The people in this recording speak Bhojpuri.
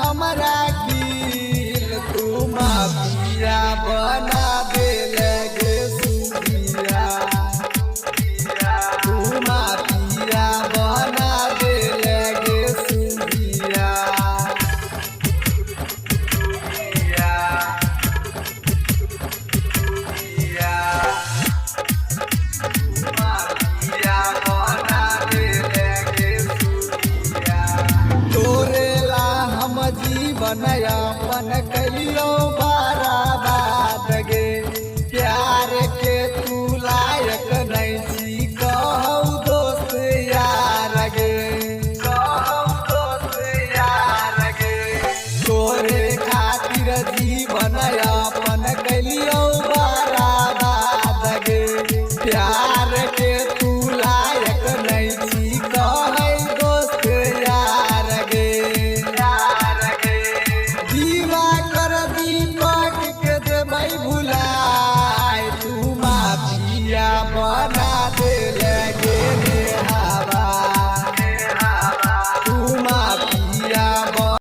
हमरा गिल तू माफिया बना दे लगे सुखिया तू माफिया बना दे लगे सुखिया जीवन यापन कलियो बाराबा